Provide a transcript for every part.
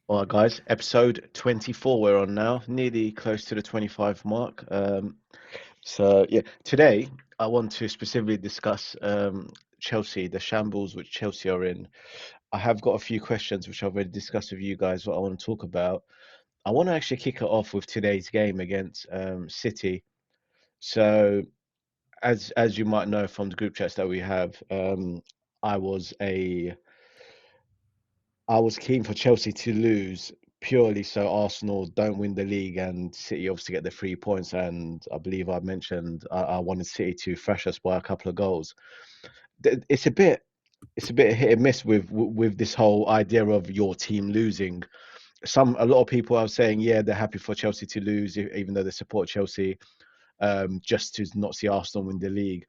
All right, guys, episode 24 we're on now, nearly close to the 25 mark. So today I want to specifically discuss Chelsea, the shambles which Chelsea are in. I have got a few questions which I've already discussed with you guys, what I want to talk about. I want to actually kick it off with today's game against City. So, as you might know from the group chats that we have, I was a I was keen for Chelsea to lose purely so Arsenal don't win the league and City obviously get the 3 points. And I believe I mentioned I wanted City to thrash us by a couple of goals. It's a bit hit and miss with this whole idea of your team losing. A lot of people are saying, yeah, they're happy for Chelsea to lose, even though they support Chelsea, just to not see Arsenal win the league.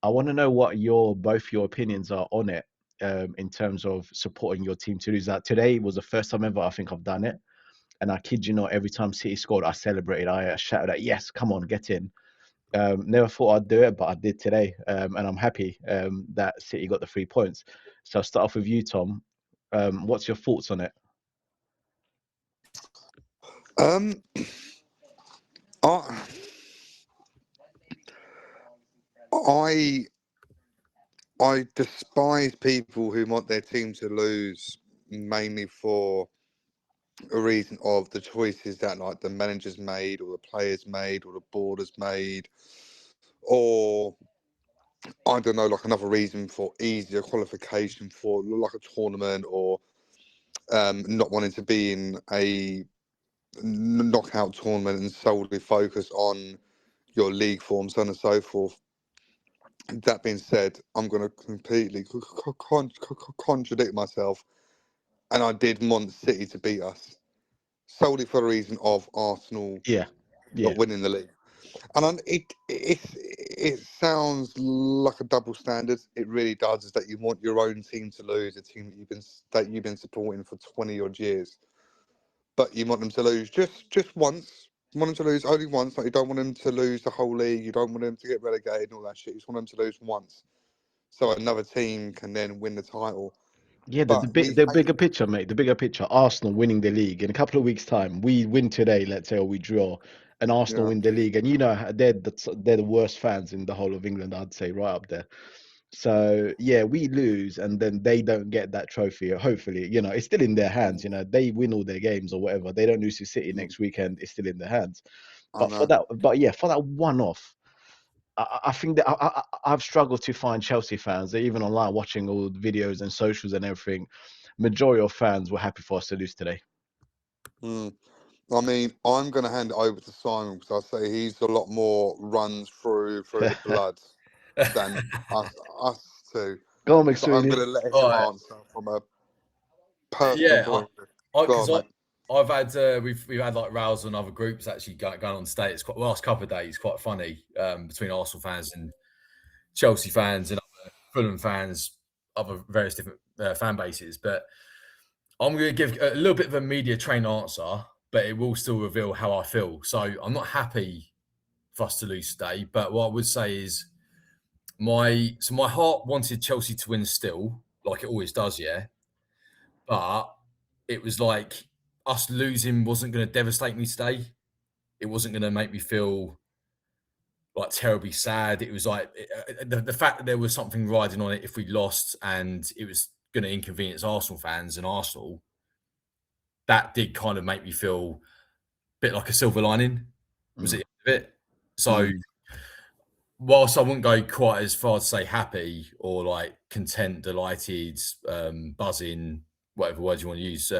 I want to know what both your opinions are on it, in terms of supporting your team to lose. That today was the first time ever I think I've done it, and I kid you not, every time City scored, I celebrated. I shouted out, "Yes, come on, get in!" Never thought I'd do it, but I did today, and I'm happy that City got the 3 points. So I'll start off with you, Tom. What's your thoughts on it? Um, I, I I despise people who want their team to lose mainly for a reason of the choices that like the managers made or the players made or the board has made, or I don't know, like another reason for easier qualification for like a tournament, or not wanting to be in a knockout tournament and solely focus on your league form, so on and so forth. That being said, I'm going to completely contradict myself, and I did want City to beat us solely for the reason of Arsenal Yeah, yeah, not winning the league. And it sounds like a double standard. It really does. Is that you want your own team to lose, a team that you've been supporting for 20 odd years, but you want them to lose just once. You want them to lose only once. Like you don't want them to lose the whole league. You don't want them to get relegated and all that shit. You just want them to lose once, so another team can then win the title. yeah. The, the But big we the hate, bigger picture, mate. The bigger picture. Arsenal winning the league in a couple of weeks' time. We win today, let's say, or we draw, and Arsenal yeah, win the league. And they're the worst fans in the whole of England. I'd say right up there. So yeah, we lose, and then they don't get that trophy. Hopefully, it's still in their hands. They win all their games or whatever. They don't lose to City next weekend. It's still in their hands. I But for know. that, but yeah, for that one-off, I think that I've struggled to find Chelsea fans. They're even online watching all the videos and socials and everything. Majority of fans were happy for us to lose today. Mm. I mean, I'm going to hand it over to Simon because I say he's a lot more runs through the blood than us two. Go on, So I'm McSweeney. going to let All him right. answer from a personal Yeah, point of view. Go because on, mate. I've had we've had like rows on other groups actually going on today. It's quite the last couple of days quite funny between Arsenal fans and Chelsea fans and other Fulham fans, other various different fan bases. But I'm going to give a little bit of a media trained answer, but it will still reveal how I feel. So I'm not happy for us to lose today, but what I would say is my heart wanted Chelsea to win still, like it always does, yeah. But it was like us losing wasn't going to devastate me today. It wasn't going to make me feel like terribly sad. It was like the fact that there was something riding on it if we lost and it was going to inconvenience Arsenal fans and Arsenal. That did kind of make me feel a bit like a silver lining. Was Mm. it a bit? So whilst I wouldn't go quite as far to say happy or like content, delighted, buzzing, whatever word you want to use,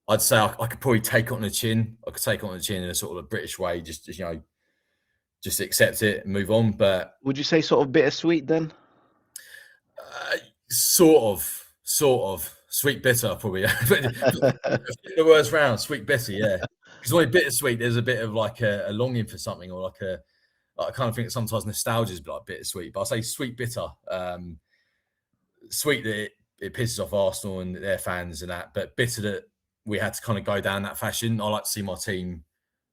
I'd say I could probably take it on the chin. I could take it on the chin in a sort of a British way, just just accept it and move on. But Would you say sort of bittersweet then? sort of sweet bitter probably. The words round, sweet bitter, yeah. Because when bittersweet, there's a bit of like a longing for something, or like I kind of think sometimes nostalgia is like bittersweet. But I say sweet bitter. Sweet that it pisses off Arsenal and their fans and that, but bitter that we had to kind of go down that fashion. I like to see my team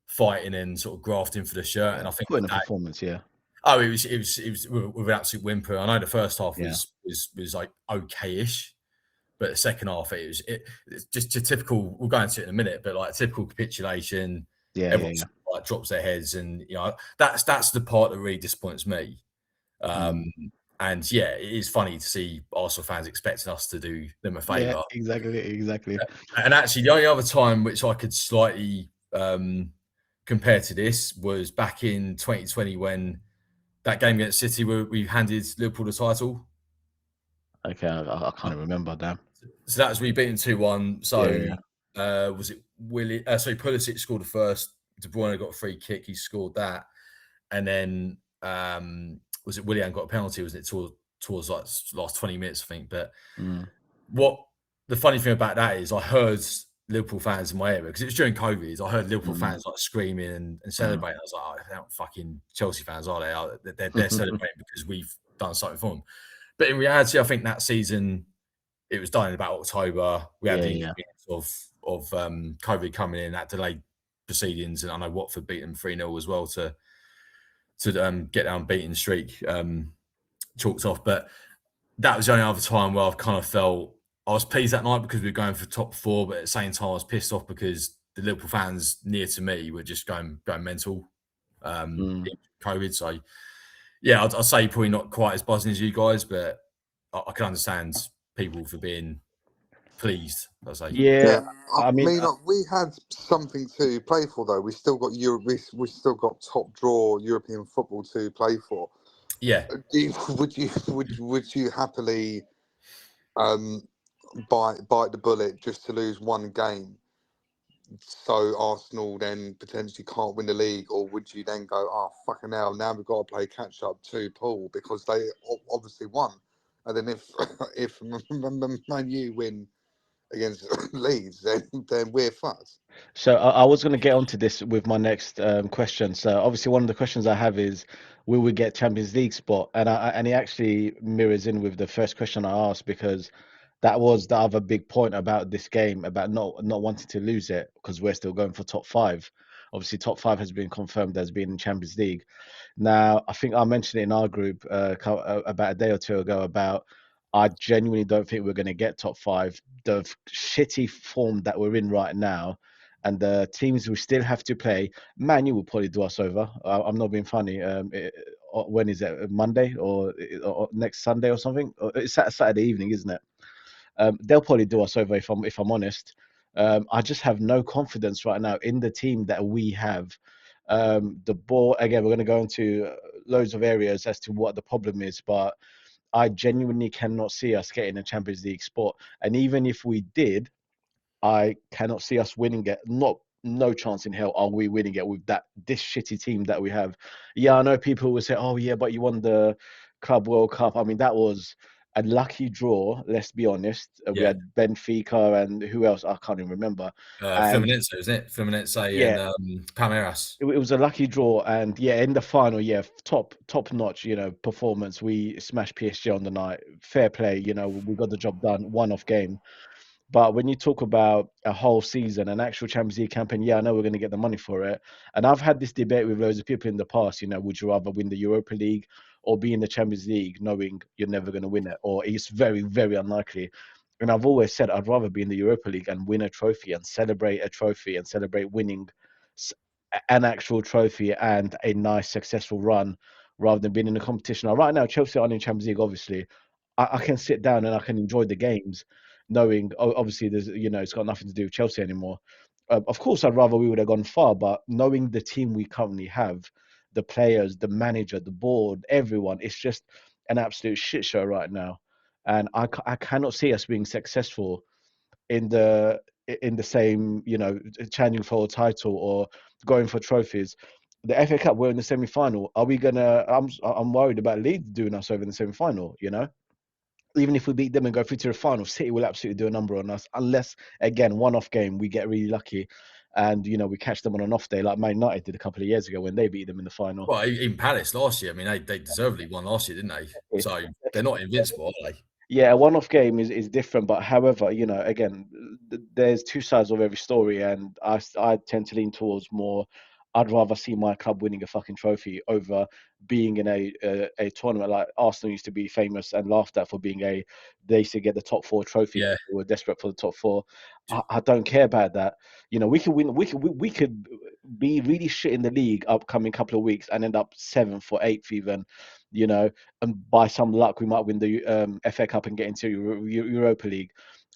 fighting and sort of grafting for the shirt, Yeah, and I think put in a that. performance. Yeah, Oh, it was with an absolute whimper. I know the first half yeah. was like okay-ish, But the second half, it's just a typical. We'll go into it in a minute, but like typical capitulation. Yeah, Everyone yeah, like drops their heads, and that's the part that really disappoints me. yeah. And yeah, it is funny to see Arsenal fans expecting us to do them a Yeah, favour. exactly. And actually, the only other time which I could slightly compare to this was back in 2020 when that game against City where we handed Liverpool the title. Okay, I can't even remember that. So that was we beat them 2-1. So Yeah. was it Willie? Sorry, Pulisic scored the first. De Bruyne got a free kick. He scored that, and then was it Willian got a penalty? Was it towards like last 20 minutes, I think? But what the funny thing about that is, I heard Liverpool fans in my area because it was during COVID. I heard Liverpool fans like screaming and celebrating. I was like, oh, they're not fucking Chelsea fans, are they? They're celebrating because we've done something for them. But in reality, I think that season it was done in about October. We had the inconvenience of COVID coming in, that delayed proceedings, and I know Watford beat them 3-0 as well to get that unbeaten streak chalked off. But that was the only other time where I've kind of felt I was pleased that night because we were going for top four, but at the same time I was pissed off because the Liverpool fans near to me were just going mental in COVID. So yeah, I'd say probably not quite as buzzing as you guys, but I can understand people for being pleased. I'd say. Yeah, I mean, we had something to play for, though. We still got we still got top draw European football to play for. Yeah. Would you happily bite the bullet just to lose one game, so Arsenal then potentially can't win the league, or would you then go, oh fucking hell, now we've got to play catch up to Paul because they obviously won, and then if Man U win against Leeds, then we're fucked. So I was going to get onto this with my next question. So obviously one of the questions I have is, will we get Champions League spot? And it actually mirrors in with the first question I asked, because that was the other big point about this game, about not wanting to lose it, because we're still going for top five. Obviously, top five has been confirmed as being in Champions League. Now, I think I mentioned it in our group about a day or two ago about I genuinely don't think we're going to get top five. The shitty form that we're in right now, and the teams we still have to play, Man U will probably do us over. I'm not being funny. When is it? Monday or next Sunday or something? It's Saturday evening, isn't it? They'll probably do us over if I'm honest. I just have no confidence right now in the team that we have. The ball again. We're going to go into loads of areas as to what the problem is, but I genuinely cannot see us getting a Champions League spot. And even if we did, I cannot see us winning it. No chance in hell are we winning it with this shitty team that we have. Yeah, I know people will say, "Oh yeah, but you won the Club World Cup." I mean, that was a lucky draw. Let's be honest. We had Benfica and who else? I can't even remember. Fluminense, isn't it? Fluminense and Palmeiras. It was a lucky draw, and yeah, in the final, yeah, top notch, performance. We smashed PSG on the night. Fair play, we got the job done. One-off game. But when you talk about a whole season, an actual Champions League campaign, yeah, I know we're going to get the money for it. And I've had this debate with loads of people in the past, would you rather win the Europa League or be in the Champions League knowing you're never going to win it, or it's very, very unlikely. And I've always said I'd rather be in the Europa League and win a trophy and celebrate a trophy and celebrate winning an actual trophy and a nice, successful run rather than being in a competition. Now, right now, Chelsea aren't in Champions League, obviously. I can sit down and I can enjoy the games knowing obviously there's it's got nothing to do with Chelsea anymore. Of course, I'd rather we would have gone far, but knowing the team we currently have, the players, the manager, the board, everyone, it's just an absolute shit show right now, and I cannot see us being successful in the same challenging for a title or going for trophies. The FA Cup, we're in the semi-final. Are we gonna? I'm worried about Leeds doing us over in the semi-final. Even if we beat them and go through to the final, City will absolutely do a number on us, unless again one-off game we get really lucky, and we catch them on an off day like Man United did a couple of years ago when they beat them in the final. Well, even Palace last year. I mean, they deservedly won last year, didn't they? So they're not invincible, are they? Yeah, a one-off game is different, but however, again, there's two sides of every story, and I tend to lean towards more I'd rather see my club winning a fucking trophy over being in a tournament like Arsenal used to be famous and laughed at for being they used to get the top 4 trophy. Yeah. We were desperate for the top 4. I don't care about that. You know, we could win. We could be really shit in the league upcoming couple of weeks and end up 7th or 8th even. You know, and by some luck we might win the FA Cup and get into Europa League.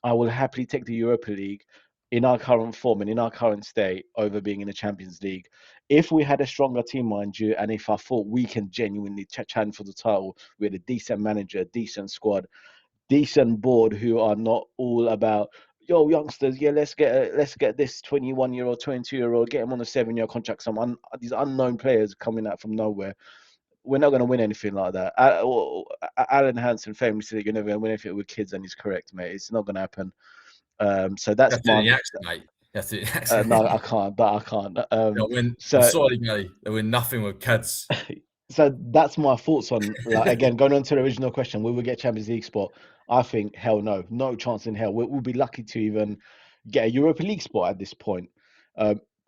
I will happily take the Europa League in our current form and in our current state over being in the Champions League. If we had a stronger team, mind you, and if I thought we can genuinely challenge for the title with a decent manager, decent squad, decent board who are not all about, yo, youngsters, yeah, let's get this 21-year-old, 22-year-old, get him on a 7-year contract. These unknown players coming out from nowhere. We're not going to win anything like that. Alan Hansen famously said you're never going to win anything with kids, and he's correct, mate. It's not going to happen. So that's my accent, mate. That's the accent. No, I can't. But I can't. I'm sorry, Gary. They win nothing with kids. So that's my thoughts on, like, again, going on to the original question, will we get Champions League spot? I think hell no, no chance in hell. We'll be lucky to even get a Europa League spot at this point,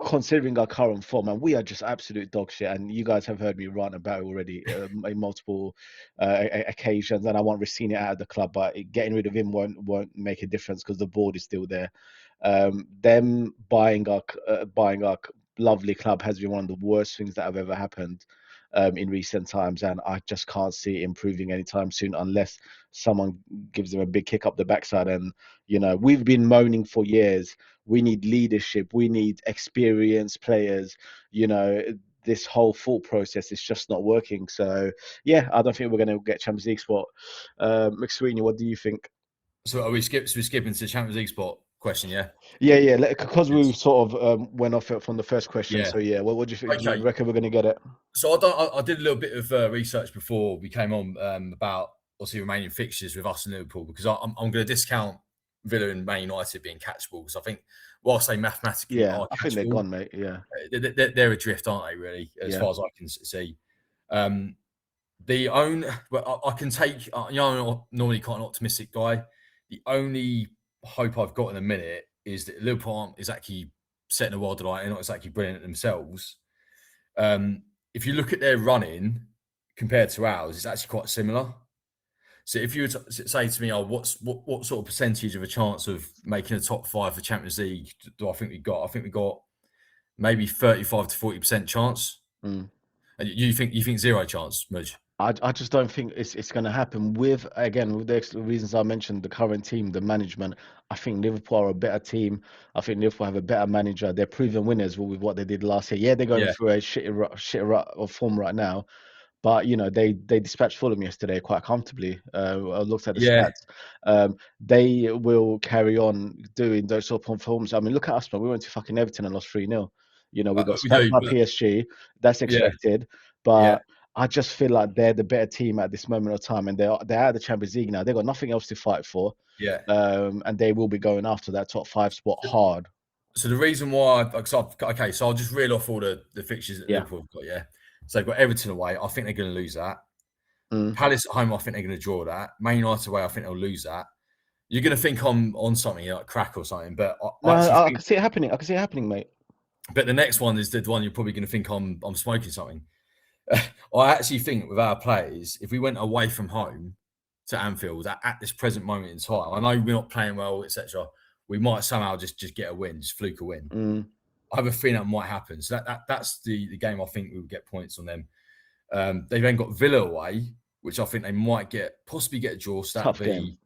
considering our current form, and we are just absolute dog shit. And you guys have heard me rant about it already in multiple occasions. And I want Rosenior out of the club, but getting rid of him won't make a difference because the board is still there. Them buying our lovely club has been one of the worst things that have ever happened in recent times, and I just can't see it improving anytime soon unless someone gives them a big kick up the backside. And you know, we've been moaning for years. We need leadership. We need experienced players. You know, this whole thought process is just not working. So yeah, I don't think we're going to get Champions League spot. McSweeney, what do you think? So are we skipping to the Champions League spot question? Yeah, because we sort of went off it from the first question. Yeah. So yeah, what do you think? Okay. Do you reckon we're going to get it? So I did a little bit of research before we came on about obviously remaining fixtures with us in Liverpool, because I'm going to discount Villa and Man United being catchable, because I think, whilst they mathematically are catchable, I think they're gone, mate. Yeah, they're adrift, aren't they? Really, as far as I can see. I can take. I'm normally quite an optimistic guy. The only hope I've got in a minute is that Liverpool aren't exactly setting a world alight. They're not exactly brilliant themselves. If you look at their running compared to ours, it's actually quite similar. So if you were to say to me, what sort of percentage of a chance of making a top 5 for Champions League do I think we got? I think we got maybe 35 to 40% chance. And you think 0 chance, Mudge? I just don't think it's going to happen. With the reasons I mentioned, the current team, the management, I think Liverpool are a better team. I think Liverpool have a better manager. They're proven winners with what they did last year. Yeah, they're going through a shit rut of form right now, but you know they dispatched Fulham yesterday quite comfortably. I looked at the stats. They will carry on doing those sort of performances. I mean, look at us, man. We went to fucking Everton and lost 3-0. You know, we got spanked by PSG. That's expected, but I just feel like they're the better team at this moment of time, and they're out of the Champions League now. They've got nothing else to fight for. And they will be going after that top 5 spot hard. So the reason why, so I'll just reel off all the fixtures that Liverpool have got. So they've got Everton away. I think they're going to lose that. Palace at home, I think they're going to draw that. Man United away, I think they'll lose that. You're going to think I'm on something like crack or something, but I can see it happening. I can see it happening, mate. But the next one is the one you're probably going to think I'm smoking something. I actually think with our players, if we went away from home to Anfield at this present moment in time, I know we're not playing well, etc. We might somehow just get a win, just fluke a win. I have a feeling that might happen. So that's the game I think we will get points on them. They've then got Villa away, which I think they might possibly get a draw. So tough game.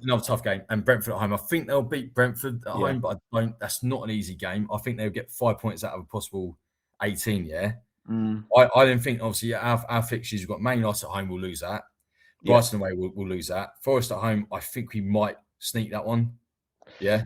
Another tough game. And Brentford at home. I think they'll beat Brentford at home, but that's not an easy game. I think they'll get 5 points out of a possible 18, I don't think, obviously, our fixtures, we've got Man United at home, we'll lose that. Brighton away, we'll lose that. Forest at home, I think we might sneak that one. Yeah,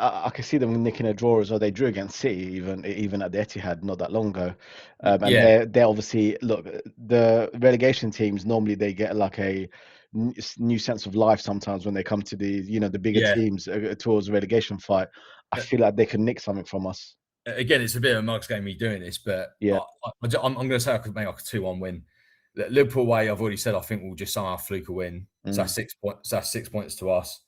I can see them nicking a draw as well. They drew against City even at the Etihad not that long ago. They're obviously, look, the relegation teams, normally they get like a new sense of life sometimes when they come to the bigger teams towards the relegation fight. I feel like they can nick something from us. Again, it's a bit of a mugs game me doing this, but I'm going to say I could make like a 2-1 win. Liverpool away, I've already said I think we'll just somehow fluke a win. So that's 6 points. That's 6 points to us.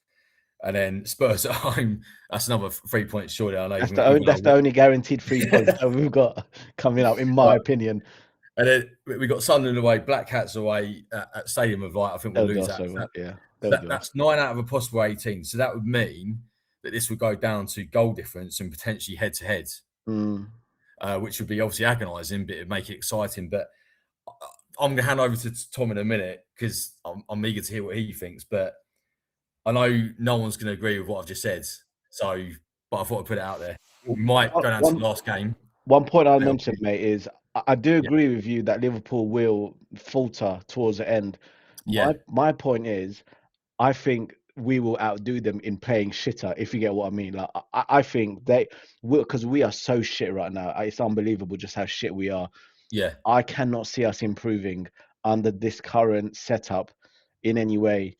And then Spurs at home, that's another 3 points surely. I know That's even the only guaranteed 3 points that we've got coming up, in my opinion. And then we got Sunderland away, Black Cats away at Stadium of Light. I think we'll They'll do lose us that. over. Yeah, That's 9 out of a possible 18. So that would mean that this would go down to goal difference and potentially head to head, which would be obviously agonising, but it'd make it exciting. But I'm going to hand over to Tom in a minute because I'm eager to hear what he thinks. But I know no one's going to agree with what I've just said. So, but I thought I'd put it out there. We might go down to the last game. One point I'll mention, mate, is I do agree with you that Liverpool will falter towards the end. My point is, I think we will outdo them in playing shitter, if you get what I mean. Like I think they will, because we are so shit right now. It's unbelievable just how shit we are. Yeah. I cannot see us improving under this current setup in any way,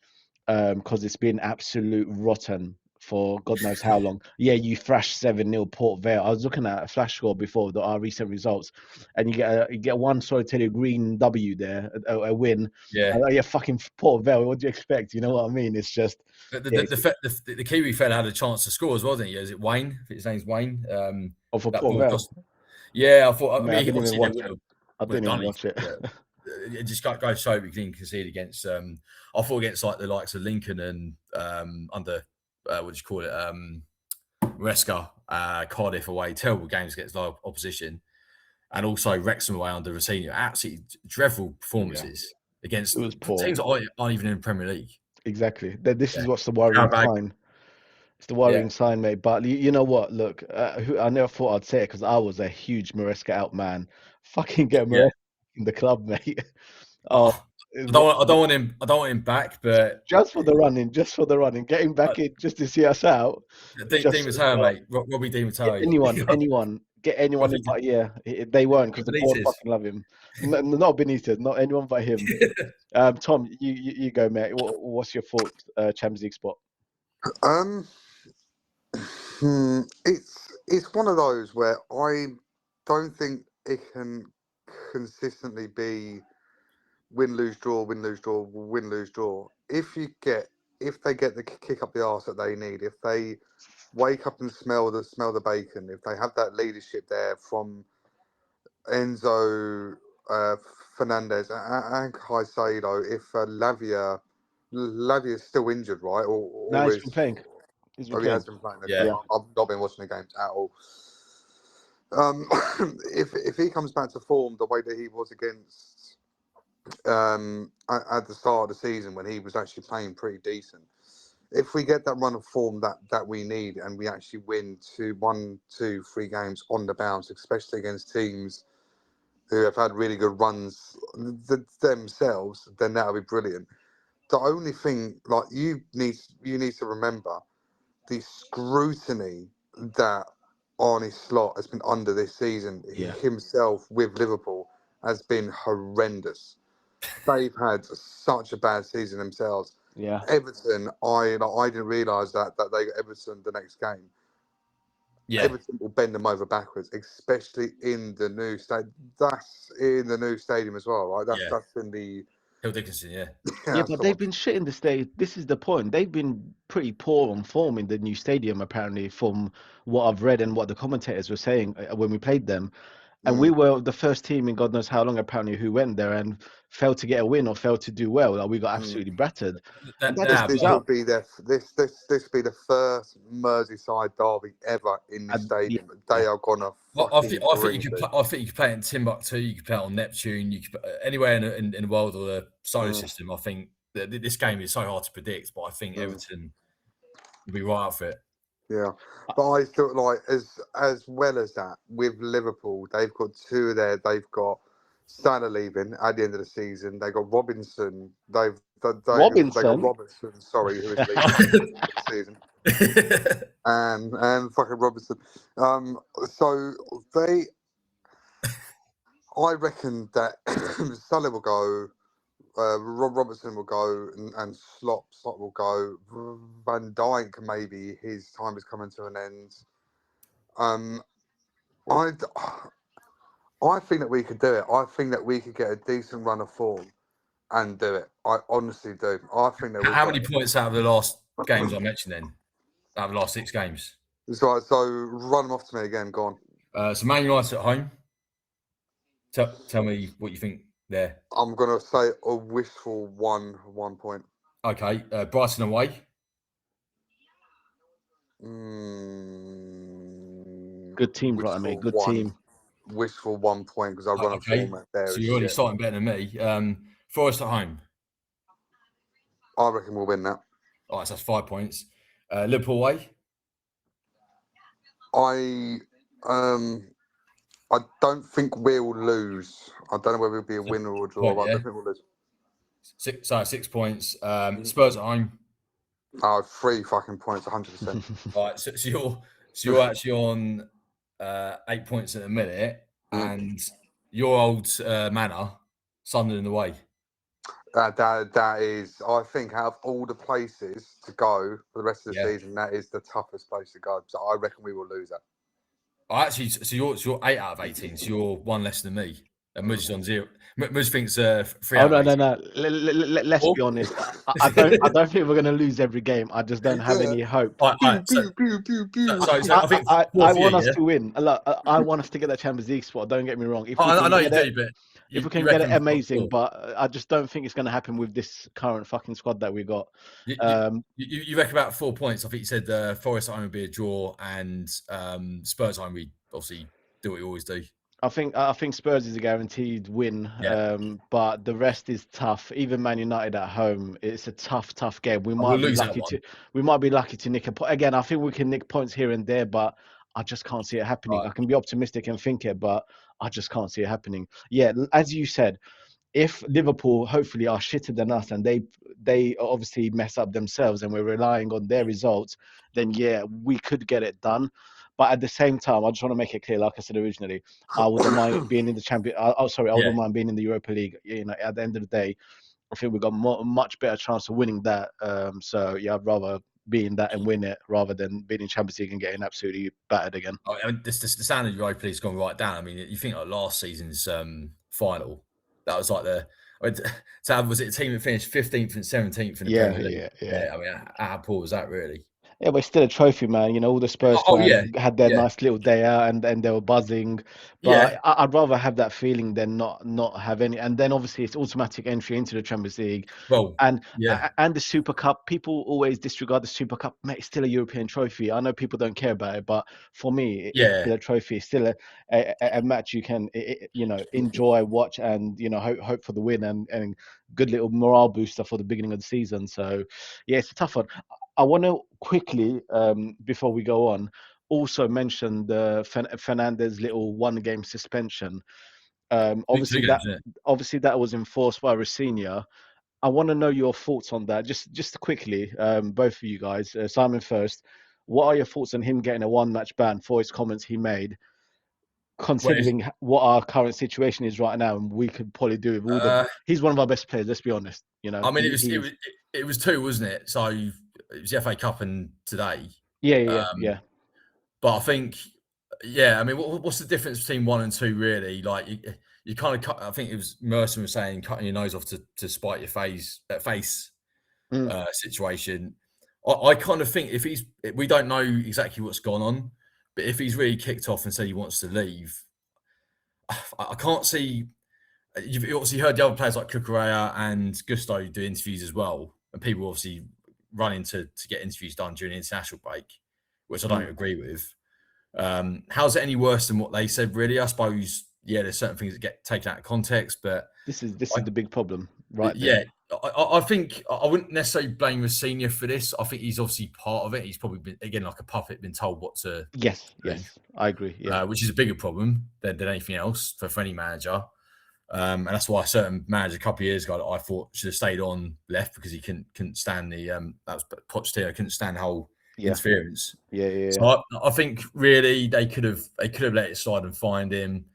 because it's been absolute rotten for God knows how long. Yeah, you thrashed 7-0 Port Vale. I was looking at a flash score before our recent results, and you get one solitary green W there, a win. Yeah. Yeah, fucking Port Vale. What do you expect? You know what I mean? It's just the Kiwi fella had a chance to score as well, didn't he? Is it Wayne? His name's Wayne. For Port Vale. Yeah, I thought. Man, I didn't even watch it. I would have didn't done even watch it. It just goes to show we can concede against. I thought against like the likes of Lincoln and under what do you call it? Resca, Cardiff away, terrible games against the opposition, and also Wrexham away under rosenior. Absolutely dreadful performances against It was poor. teams that aren't even in the Premier League. Exactly. This is what's the worrying sign. It's the worrying sign, mate. But you know what? Look, I never thought I'd say it because I was a huge Maresca out man. Fucking get Maresca in the club, mate. I don't want him back, but just for the running, get him back in just to see us out. Dean Matteo, mate. Robbie Dean Matteo. Anyone. Get anyone in, but they won't because the board fucking love him. Not Benitez, not anyone but him. Tom, you go, mate. What's your fourth Champions League spot? It's one of those where I don't think it can consistently be win, lose, draw, win, lose, draw, win, lose, draw. If they get the kick up the arse that they need, if they wake up and smell the bacon, if they have that leadership there from Enzo, Fernandes, and Caicedo, if Lavia's still injured, right? No, he's been playing. He has been playing. Yeah. I've not been watching the games at all. If he comes back to form the way that he was against at the start of the season when he was actually playing pretty decent, if we get that run of form that we need and we actually win 1, 2, 3 games on the bounce, especially against teams who have had really good runs themselves, then that'll be brilliant. The only thing, like you need to remember, the scrutiny that Arne Slot has been under this season himself with Liverpool has been horrendous. They've had such a bad season themselves. Yeah. Everton, I didn't realise that they got Everton the next game. Yeah. Everton will bend them over backwards, especially in the new stadium. That's in the new stadium as well, right? That's in the Hill Dickinson, yeah, but they've been shit in the state. This is the point. They've been pretty poor on form in the new stadium, apparently, from what I've read and what the commentators were saying when we played them. And we were the first team in God knows how long, apparently, who went there and failed to get a win or failed to do well. Like, we got absolutely battered. This will be the first Merseyside derby ever in the stadium. They are gonna. I think you could play it in Timbuktu. You could play it on Neptune. You could anywhere in the world or the solar system. I think that this game is so hard to predict, but I think Everton will be right up for it. Yeah, but I thought like as well as that with Liverpool, they've got two there. They've got Salah leaving at the end of the season. They got Robinson. They got Robertson. Sorry, who is leaving at the end of the season. and fucking Robinson. So I reckon that Salah will go. Robertson will go and Slot will go. Van Dijk, maybe his time is coming to an end. I think that we could do it. I think that we could get a decent run of form and do it. I honestly do. I think that. How many points out of the last games I mentioned then? Out of the last 6 games. So run them off to me again. Go on. So Man United at home. Tell me what you think there. I'm gonna say a wishful 1 point. Okay, Brighton away. Good team, Brighton, mate. Good team. Wishful 1 point because I run a format there. So you're already starting better than me. Forest at home. I reckon we'll win that. All right, so that's 5 points. Liverpool away. I don't think we'll lose. I don't know whether it'll be a win or a draw. But I don't think we'll lose. 6 points. Spurs at home. 3 fucking points, 100%. All right, so you're actually on 8 points at the minute, and your old manor, Sunderland away. That is, I think, out of all the places to go for the rest of the season, that is the toughest place to go. So I reckon we will lose that. Actually, so you're 8 out of 18, so you're 1 less than me. And Muz is on 0. Muz thinks 3 out of 18. No. Let's be honest. I don't think we're going to lose every game. I just don't have any hope. So I think I want us to win. I want us to get that Champions League spot. Don't get me wrong. I know you do, but if we can get it, amazing. But I just don't think it's going to happen with this current fucking squad that we got. You reckon about 4 points? I think you said Forest at home would be a draw, and Spurs at home we obviously do what we always do. I think Spurs is a guaranteed win, but the rest is tough. Even Man United at home, it's a tough game. We might be lucky to nick a point. Again, I think we can nick points here and there, but I just can't see it happening. Right. I can be optimistic and think it, but I just can't see it happening. Yeah, as you said, if Liverpool hopefully are shitter than us and they obviously mess up themselves and we're relying on their results, then yeah, we could get it done. But at the same time, I just want to make it clear, like I said originally, I wouldn't mind being in the I wouldn't mind being in the Europa League. You know, at the end of the day, I think we've got a much better chance of winning that. So yeah, I'd rather be in that and win it rather than being in Champions League and getting absolutely battered again. I mean, the standard Europa League's gone right down. I mean, you think like last season's final, that was like was it a team that finished 15th and 17th in the Premier League? Yeah. I mean, how poor was that really? Yeah, but it's still a trophy, man. You know, all the Spurs fans had their nice little day out and they were buzzing. But I'd rather have that feeling than not have any. And then obviously it's automatic entry into the Champions League. Well, and the Super Cup. People always disregard the Super Cup. Mate, it's still a European trophy. I know people don't care about it, but for me, it's still a trophy. It's still a match you can, enjoy, watch, and hope for the win and good little morale booster for the beginning of the season. So yeah, it's a tough one. I want to quickly, before we go on, also mention the Fernandes little 1-game suspension. Obviously that was enforced by rosenior. I want to know your thoughts on that. Just quickly, both of you guys. Simon first. What are your thoughts on him getting a 1-match ban for his comments he made? Considering what our current situation is right now, and we could probably do with all he's one of our best players. Let's be honest. You know, I mean, it was 2, wasn't it? So it was the FA Cup and today. Yeah. But I think, I mean, what's the difference between 1 and 2 really? Like you kind of cut. I think it was Merson was saying cutting your nose off to spite your face situation. I kind of think we don't know exactly what's gone on. But if he's really kicked off and said he wants to leave, I can't see. You've obviously heard the other players like Cucurella and Gusto do interviews as well, and people obviously running to get interviews done during the international break, which I don't agree with. How's it any worse than what they said? Really, I suppose. Yeah, there's certain things that get taken out of context, but this is the big problem, right? Yeah, I think I wouldn't necessarily blame rosenior for this. I think he's obviously part of it. He's probably been, again, like a puppet, been told what to. Yes, I agree. Yeah, which is a bigger problem than anything else for any manager. And that's why a certain manager a couple of years ago that I thought should have stayed on left because he couldn't stand the that was Pochettino, couldn't stand the whole interference. Yeah. So I think really they could have let it slide and fined him.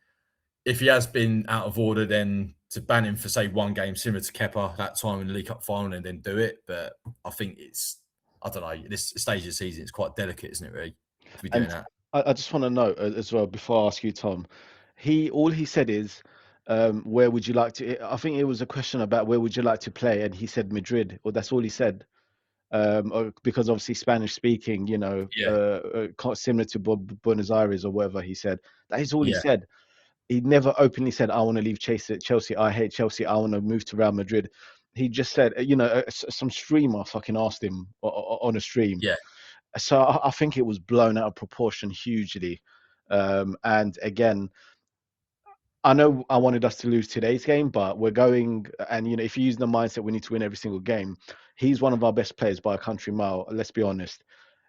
If he has been out of order, then to ban him for say 1 game similar to Kepa that time in the League Cup final and then do it. But I think I don't know, this stage of the season it's quite delicate, isn't it, really, to be doing that. I just want to note as well before I ask you, Tom, all he said is where would you like to, I think it was a question about where would you like to play, and he said Madrid, or that's all he said. because obviously Spanish speaking, similar to Buenos Aires or whatever he said. That is all he yeah, said. He never openly said, "I want to leave Chelsea. I hate Chelsea. I want to move to Real Madrid." He just said, some streamer fucking asked him on a stream. yeah, So I think it was blown out of proportion hugely. And again, I know I wanted us to lose today's game, but we're going, and if you use the mindset we need to win every single game, he's one of our best players by a country mile. Let's be honest.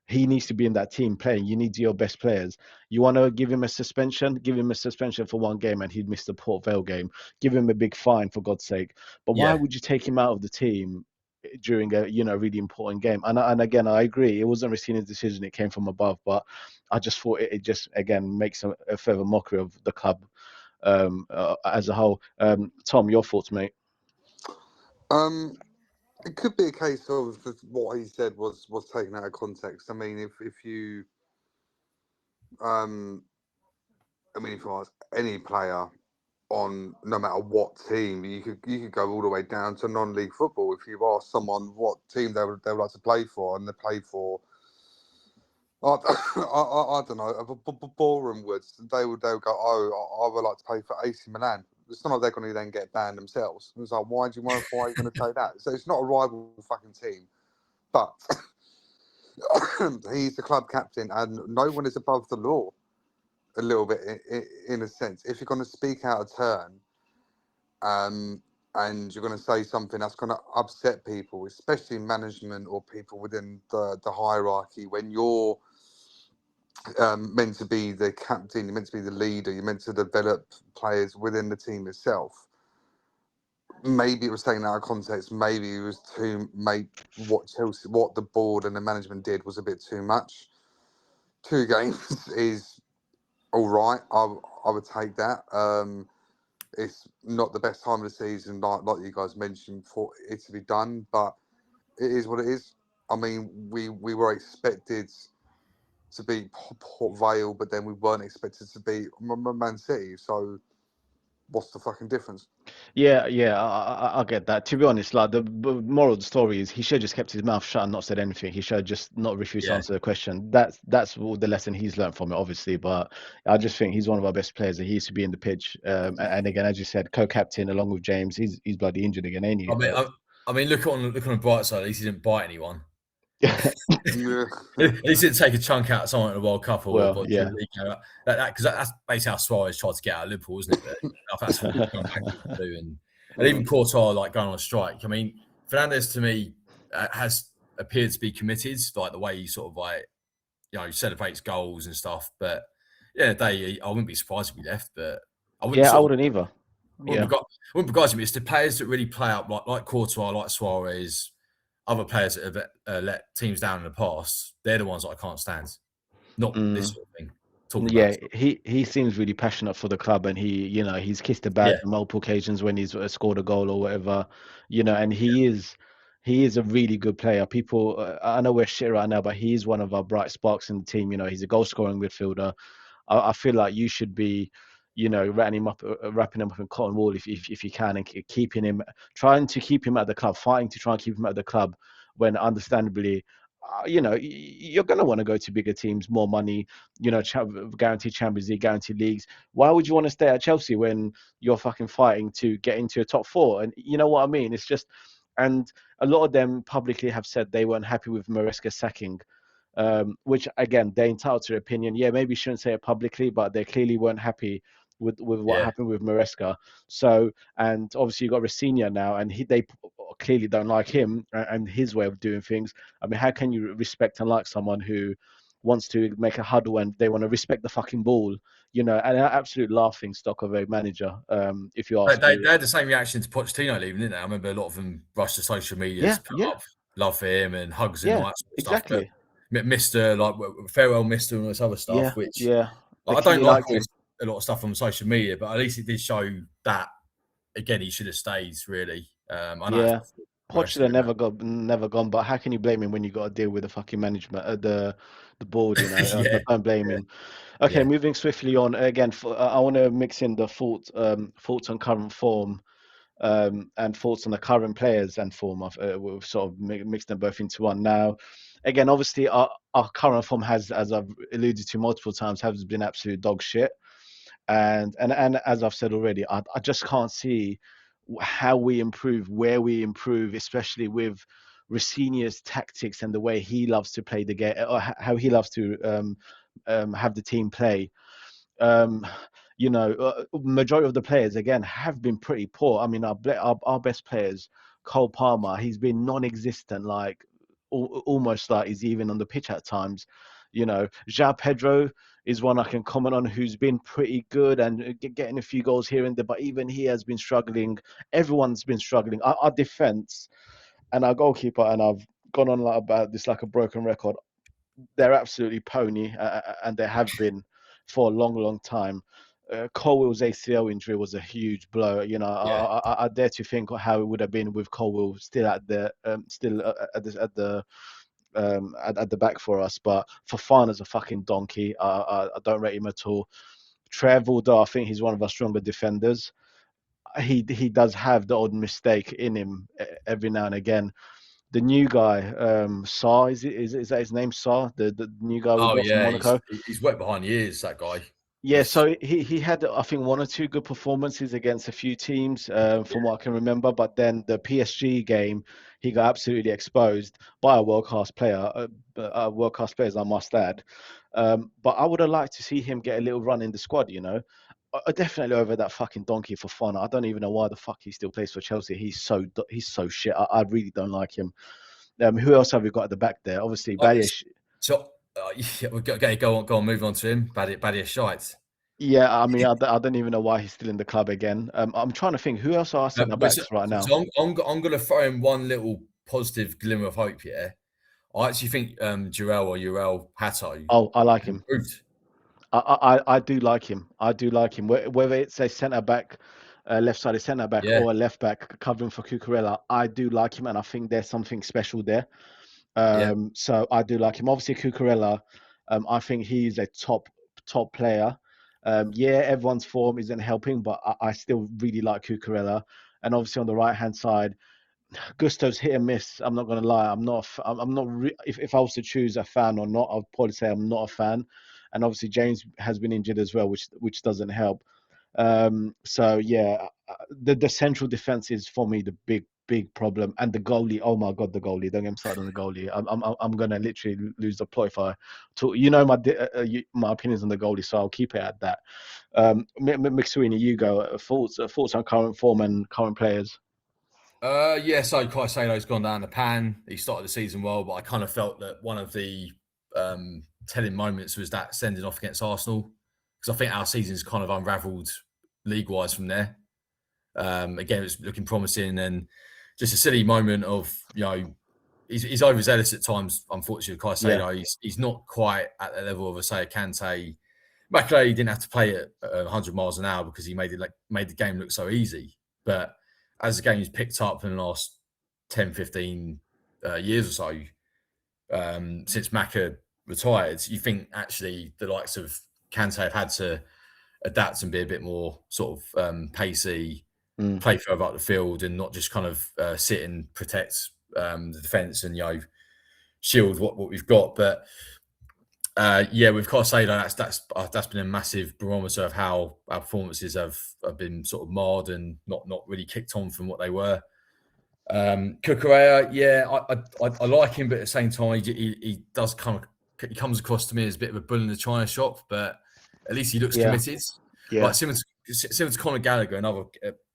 He needs to be in that team playing. You need your best players. You want to give him a suspension? Give him a suspension for one game, and he'd missed the Port Vale game. Give him a big fine for God's sake. But why yeah. would you take him out of the team during a really important game? And again, I agree. It wasn't Rosenior's decision. It came from above. But I just thought it just again makes a further mockery of the club as a whole. Tom, your thoughts, mate? It could be a case of what he said was taken out of context. I mean, if you ask any player on no matter what team, you could go all the way down to non-league football. If you ask someone what team they would like to play for, and they play for, I don't know, Boreham Woods, they'll go, oh, I would like to play for AC Milan. It's not like they're going to then get banned themselves. It's like, why are you going to say that? So it's not a rival fucking team, but he's the club captain, and no one is above the law. A little bit, in a sense, if you're going to speak out of turn, and you're going to say something that's going to upset people, especially management or people within the hierarchy, when you're meant to be the captain, you're meant to be the leader, you're meant to develop players within the team itself. Maybe it was taken out of context. Maybe it was what the board and the management did was a bit too much. 2 games is all right. I would take that. It's not the best time of the season, like you guys mentioned, for it to be done, but it is what it is. I mean, we were expected to beat Port Vale, but then we weren't expected to beat Man City. So what's the fucking difference? Yeah, I get that. To be honest, like the moral of the story is he should have just kept his mouth shut and not said anything. He should have just not refused to Yeah. answer the question. That's all the lesson he's learned from it, obviously. But I just think he's one of our best players. He used to be in the pitch. And again, as you said, co-captain along with James. He's bloody injured again, ain't he? I mean, look on the bright side. At least he didn't bite anyone. Yeah. At least he didn't take a chunk out of someone in the World Cup or Well, yeah. Because that's basically how Suarez tried to get out of Liverpool, isn't it? But that's what he's come back to do. And even Courtois, like going on a strike. I mean, Fernandes to me has appeared to be committed, like the way he sort of celebrates goals and stuff. But yeah, I wouldn't be surprised if he left, but I wouldn't. I wouldn't either. I wouldn't begrudge him. It's the players that really play out, like Courtois, like Suarez, other players that have let teams down in the past. They're the ones that I can't stand. Not this sort of thing. He seems really passionate for the club, and he's kissed a badge on multiple occasions when he's scored a goal or whatever, and he is a really good player. People, I know we're shit right now, but he is one of our bright sparks in the team. He's a goal scoring midfielder. I feel like you should be, wrapping him up in cotton wool if you can, and trying to keep him at the club, fighting to try and keep him at the club when understandably, you're going to want to go to bigger teams, more money, guaranteed Champions League, guaranteed leagues. Why would you want to stay at Chelsea when you're fucking fighting to get into a top 4? And you know what I mean? It's just, and a lot of them publicly have said they weren't happy with Maresca's sacking. Which again, they're entitled to their opinion. Yeah, maybe shouldn't say it publicly, but they clearly weren't happy with what happened with Maresca. So, and obviously you got Rosenior now, and they clearly don't like him and his way of doing things. I mean, how can you respect and like someone who wants to make a huddle and they want to respect the fucking ball? And an absolute laughing stock of a manager. If you ask they me, had the same reaction to Pochettino leaving, didn't they? I remember a lot of them rushed to social media to put up love for him and hugs and all that sort of exactly. stuff. But Mr. like farewell, Mr. and all this other stuff, which I don't like a lot of stuff on social media, but at least it did show that again he should have stayed really. Poch should have never gone, but how can you blame him when you got to deal with the fucking management, the board? Don't blame him. Okay, moving swiftly on again. I want to mix in the thoughts on current form. and thoughts on the current players and form. We've sort of mixed them both into one now. Again, obviously, our current form has, as I've alluded to multiple times, has been absolute dog shit. And as I've said already, I just can't see how we improve, where we improve, especially with Rosenior's tactics and the way he loves to play the game, or how he loves to have the team play. Um, majority of the players again have been pretty poor. I mean, our best players, Cole Palmer, he's been non-existent, like almost like he's even on the pitch at times. João Pedro is one I can comment on, who's been pretty good and getting a few goals here and there, but even he has been struggling. Everyone's been struggling. Our defense and our goalkeeper, and I've gone on about this like a broken record. They're absolutely pony, and they have been for a long, long time. Colwell's ACL injury was a huge blow. Yeah. I dare to think how it would have been with Colwell still at the at the back for us. But Fofana's a fucking donkey. I don't rate him at all. Trev, although I think he's one of our stronger defenders, he does have the odd mistake in him every now and again. The new guy, Sarr, is that his name, Sarr? The new guy we got from Yeah, Monaco. he's wet behind the ears, that guy. Yeah, so he had, I think, one or two good performances against a few teams, from what I can remember. But then the PSG game, he got absolutely exposed by a world-class player, world-class players, I must add. But I would have liked to see him get a little run in the squad, Definitely over that fucking donkey for fun. I don't even know why the fuck he still plays for Chelsea. He's so shit. I really don't like him. Who else have we got at the back there? Obviously, Badish. So yeah, we're going go on, move on to him. Badish shite. Yeah, I mean, I don't even know why he's still in the club again. I'm trying to think who else are our centre backs right now. So I'm going to throw in one little positive glimmer of hope here. I actually think Jurel Hato. Oh, I like him. Improved. I do like him. I do like him. Whether it's a centre back, left-sided centre back, or a left back covering for Cucurella, I do like him, and I think there's something special there. So I do like him. Obviously, Cucurella, I think he's a top player. Everyone's form isn't helping, but I still really like Cucurella. And obviously on the right hand side, Gusto's hit and miss. I'm not going to lie. I'm not. If I was to choose a fan or not, I'd probably say I'm not a fan. And obviously James has been injured as well, which doesn't help. So yeah, the central defense is for me the big problem, and the goalie. Oh my god, the goalie! Don't get me started on the goalie. I'm gonna literally lose the plot if I talk. My opinions on the goalie, so I'll keep it at that. McSweeney, you go. Thoughts on current form and current players. So Caicedo's gone down the pan. He started the season well, but I kind of felt that one of the telling moments was that sending off against Arsenal, because I think our season's kind of unravelled league-wise from there. Again, it was looking promising, and just a silly moment of, he's overzealous at times, unfortunately, Caicedo. Yeah. He's not quite at the level of, say, a Kante. Makelele didn't have to play at 100 miles an hour because he made the game look so easy. But as the game's picked up in the last 10, 15 years or so, since Maka retired, you think actually the likes of Kante have had to adapt and be a bit more sort of pacey, play further up the field, and not just kind of sit and protect the defence and shield what we've got. But with Caicedo, that's been a massive barometer of how our performances have been sort of marred and not really kicked on from what they were. Cucurella, I like him, but at the same time, he comes across to me as a bit of a bull in the china shop, but at least he looks committed. Yeah. Like similar to Conor Gallagher, another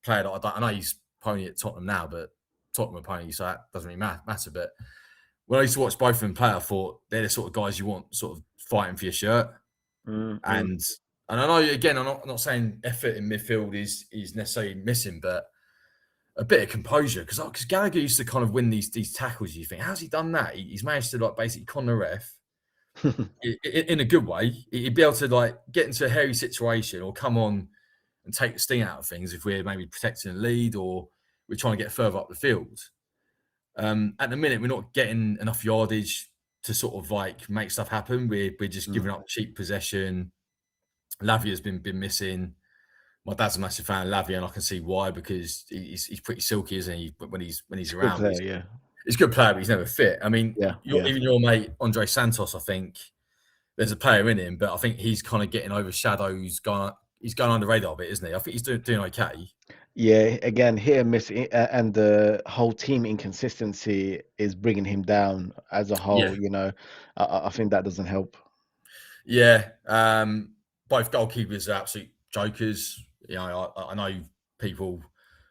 player that I know he's pony at Tottenham now, but Tottenham are pony, so that doesn't really matter. But when I used to watch both of them play, I thought they're the sort of guys you want sort of fighting for your shirt. And I know, again, I'm not saying effort in midfield is necessarily missing, but a bit of composure, because Gallagher used to kind of win these tackles. You think, how's he done that? He's managed to basically con the ref in a good way. He'd be able to get into a hairy situation or come on and take the sting out of things if we're maybe protecting a lead or we're trying to get further up the field. At the minute, we're not getting enough yardage to sort of make stuff happen. We're just giving up cheap possession. Lavia's been missing. my dad's a massive fan of Lavia, and I can see why, because he's pretty silky, isn't he? When he's Good around, but player, yeah, he's a good player, but he's never fit. I mean, yeah, yeah. even your mate Andre Santos, I think there's a player in him, but I think he's kind of getting overshadowed. He's going under the radar a bit, isn't he? I think he's doing okay. Yeah, again, hit and miss, and the whole team inconsistency is bringing him down as a Yeah, whole. I think that doesn't help. yeah. Both goalkeepers are absolute jokers. You know, I know people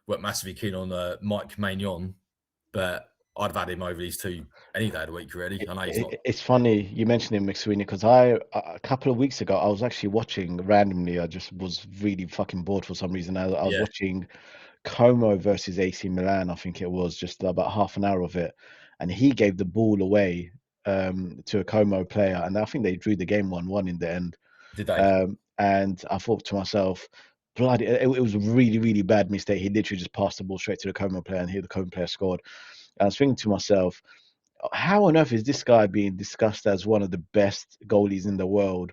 weren't massively keen on Mike Maignan, but I'd have had him over these two any day of the week, really. I know he's not. It's funny you mentioned him, McSweeney, because a couple of weeks ago I was actually watching randomly. I just was really fucking bored for some reason. I was Yeah, watching Como versus AC Milan. I think it was just about half an hour of it, and he gave the ball away to a Como player, and I think they drew the game 1-1 in the end. did they? And I thought to myself, bloody, it was a really, really bad mistake. He literally just passed the ball straight to the Como player, and here the Como player scored. And I was thinking to myself, how on earth is this guy being discussed as one of the best goalies in the world?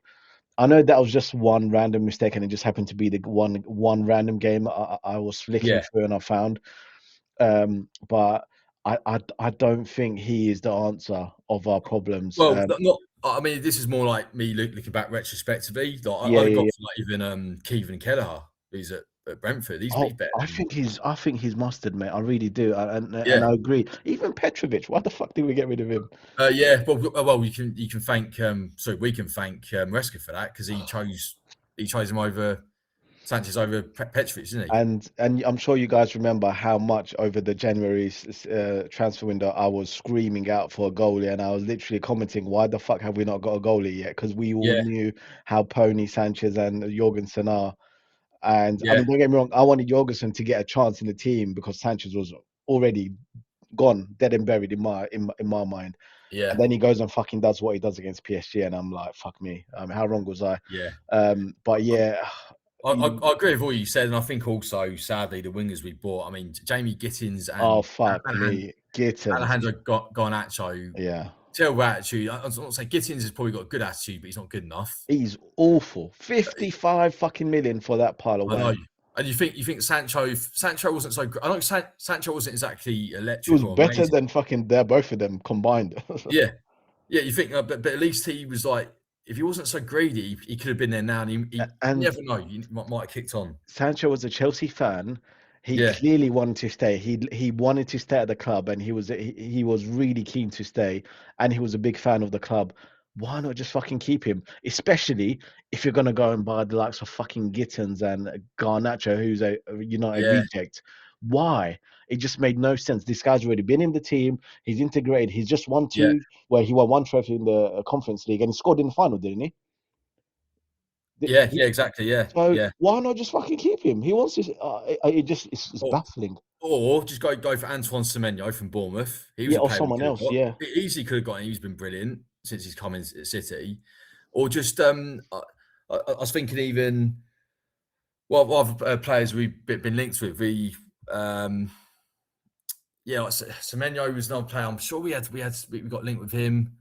I know that was just one random mistake, and it just happened to be the one random game I was flicking Yeah. through and I found. But I don't think he is the answer of our problems. Well, not. I mean, this is more like me looking back retrospectively. Like, Yeah, I'd have yeah, gone yeah. for like even Kevin Kelleher, who's at Brentford. He's Oh, better I than. think he's mustard, mate. I really do, and Yeah. I agree. Even Petrovic, why the fuck did we get rid of him? Yeah. Well, you can thank. Sorry, we can thank Reska for that, because he chose him over Sanchez over Petrovic, didn't he? And I'm sure you guys remember how much over the January transfer window I was screaming out for a goalie, and I was literally commenting, "Why the fuck have we not got a goalie yet?" Because we all Yeah. knew how pony Sanchez and Jorgensen are. And I Yeah. mean, don't get me wrong, I wanted Jorgensen to get a chance in the team because Sanchez was already gone, dead and buried in my mind. Yeah. And then he goes and fucking does what he does against PSG, and I'm like, fuck me. How wrong was I? Yeah. But yeah, I agree with all you said, and I think also, sadly, the wingers we bought. I mean, Jamie Gittins oh and fuck me, Gittins. Alejandro Garnacho. Yeah, Terrible attitude. I was not say Gittins has probably got a good attitude, but he's not good enough. he's awful. 55 fucking million for that pile of I know. wank. And you think Sancho wasn't so good. I know Sancho wasn't exactly He electric was or better amazing. than fucking both of them combined. Yeah, yeah. You think, but at least he was like, if he wasn't so greedy, he could have been there now, and you And never know. You might have kicked on. Sancho was a Chelsea fan. He Yeah, clearly wanted to stay. He wanted to stay at the club, and he was really keen to stay, and he was a big fan of the club. Why not just fucking keep him? Especially if you're gonna go and buy the likes of fucking Gittins and Garnacho, who's a United yeah, reject. Why? It just made no sense. This guy's already been in the team. He's integrated. He's just won yeah, two, where he won one trophy in the Conference League, and he scored in the final, didn't he? yeah, yeah. Exactly. Yeah, So yeah. why not just fucking keep him? He wants to. It's Or, baffling. or just go for Antoine Semenyo from Bournemouth. He was Yeah, a or player we someone could have else. got. Yeah, He easily could have got him. He's been brilliant since he's come in at City. Or just I was thinking even what other players we've been linked with. Yeah, like Semenyo was another player. I'm sure we got linked with him.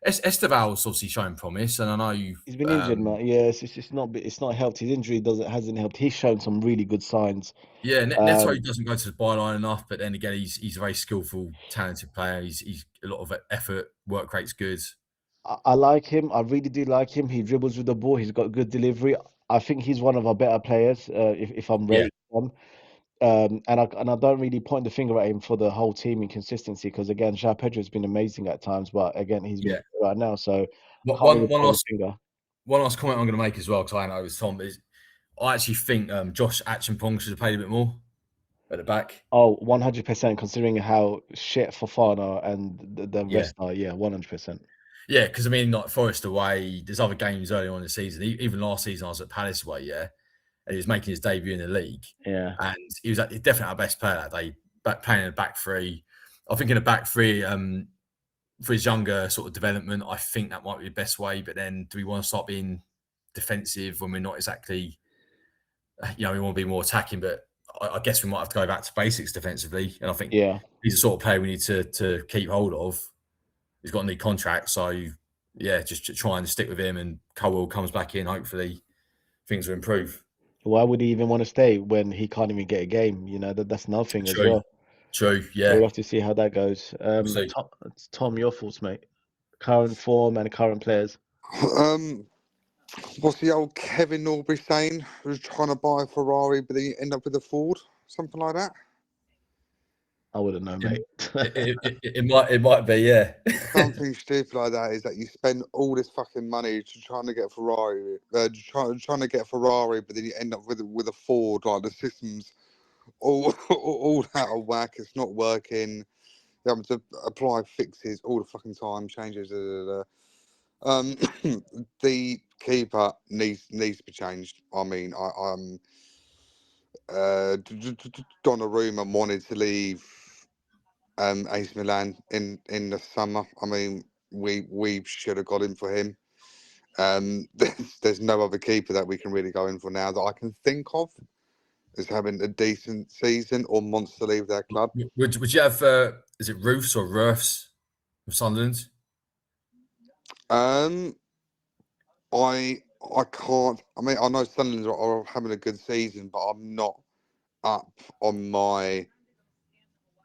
Esteval's obviously showing promise, and I know he's been injured, man. Yeah, it's not helped. His injury hasn't helped. He's shown some really good signs. yeah, Neto Um, doesn't go to the byline enough, but then again, he's a very skillful, talented player. He's a lot of effort, work rate's good. I like him. I really do like him. He dribbles with the ball. He's got good delivery. I think he's one of our better players. If I'm Yeah, rating him. And I don't really point the finger at him for the whole team inconsistency because again, João Pedro has been amazing at times, but again, he's been yeah. right now, so I One can't really one point the last finger. one last comment I'm going to make as well, because I know it's Tom. Is I actually think Josh Achimpong should have played a bit more at the back. Oh, 100% considering how shit Fofana and the Yeah, rest are. Yeah, 100%. yeah. Because I mean, like Forest away, there's other games early on in the season. Even last season, I was at Palace away. Yeah, and he was making his debut in the league, Yeah. and he was definitely our best player that day. Playing in the back three, I think in the back three, for his younger sort of development, I think that might be the best way. But then, do we want to start being defensive when we're not exactly? We want to be more attacking, but I guess we might have to go back to basics defensively. And I think Yeah. he's the sort of player we need to keep hold of. He's got a new contract, so yeah, just try and stick with him. And Cole comes back in. Hopefully, things will improve. Why would he even want to stay when he can't even get a game? You know, that's nothing as True, well. true, So yeah. we'll have to see how that goes. We'll see. Tom, your thoughts, mate? Current form and current players. What's the old Kevin Norbury saying? Who's trying to buy a Ferrari, but then you end up with a Ford, something like that. I wouldn't know, mate. It might be, yeah. Something stupid like that is that you spend all this fucking money trying to get a Ferrari, trying to get a Ferrari, but then you end up with a Ford. Like the system's all out of whack. It's not working. You have to apply fixes all the fucking time, changes. The keeper needs to be changed. I mean, Donnarumma wanted to leave AC Milan in the summer. I mean, we should have got him for him. There's no other keeper that we can really go in for now that I can think of as having a decent season or wants to leave their club. Would you have is it Roofs or Roofs from Sunderland? I can't. I mean, I know Sunderland are having a good season, but I'm not up on my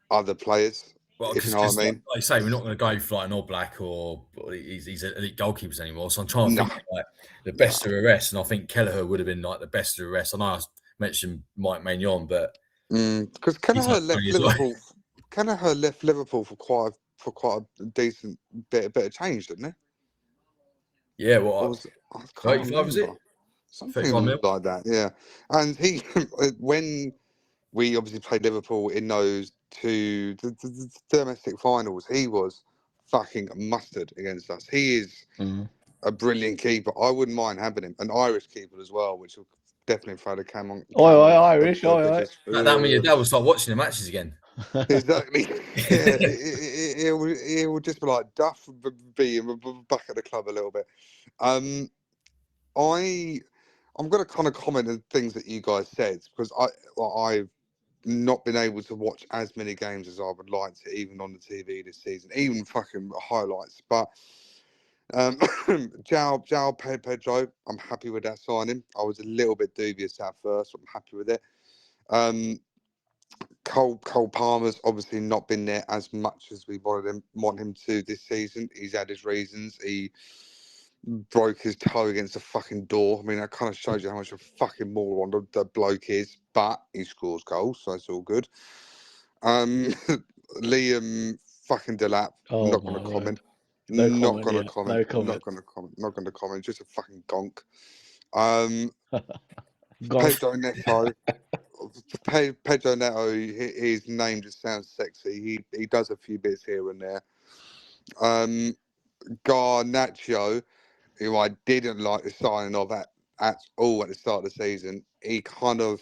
other players. Well, If you because know what I like mean. I say, we're not going to go for like an All Black or he's elite goalkeepers anymore. So I'm trying to No, think like the best of the rest, and I think Kelleher would have been like the best of the rest. I know I mentioned Mike Maignan, but because he's Kelleher not left as well. Liverpool. Kelleher left Liverpool for quite a decent bit of change, didn't he? Yeah, Or what was, I can't 35 was remember. it? 35 Something mil. like that, yeah. And he, when we obviously played Liverpool in those two the domestic finals, he was fucking mustard against us. He is Mhm. a brilliant keeper. I wouldn't mind having him. An Irish keeper as well, which will definitely throw the cam on Oi, oi, Irish, the oi, oi. biggest. That means your dad will start watching the matches again. Exactly. Yeah, it will just be like Duff being back at the club a little bit. Um, I'm going to kind of comment on things that you guys said because I've not been able to watch as many games as I would like to, even on the TV this season, even fucking highlights. But João Pedro, I'm happy with that signing. I was a little bit dubious at first, but I'm happy with it. Cole Palmer's obviously not been there as much as we want him to this season. He's had his reasons. He broke his toe against a fucking door. I mean, that kind of shows you how much of a fucking moron the bloke is. But he scores goals, so it's all good. Liam fucking Delap. Oh Not going to my word. comment. No Not comment, going to yeah. comment. No Not comment. going to comment. Not going to comment. Just a fucking gonk. Um, Gonk. Pedro Neto. Pedro Neto, his name just sounds sexy. He does a few bits here and there. Garnacho, who I didn't like the signing of at all at the start of the season, he kind of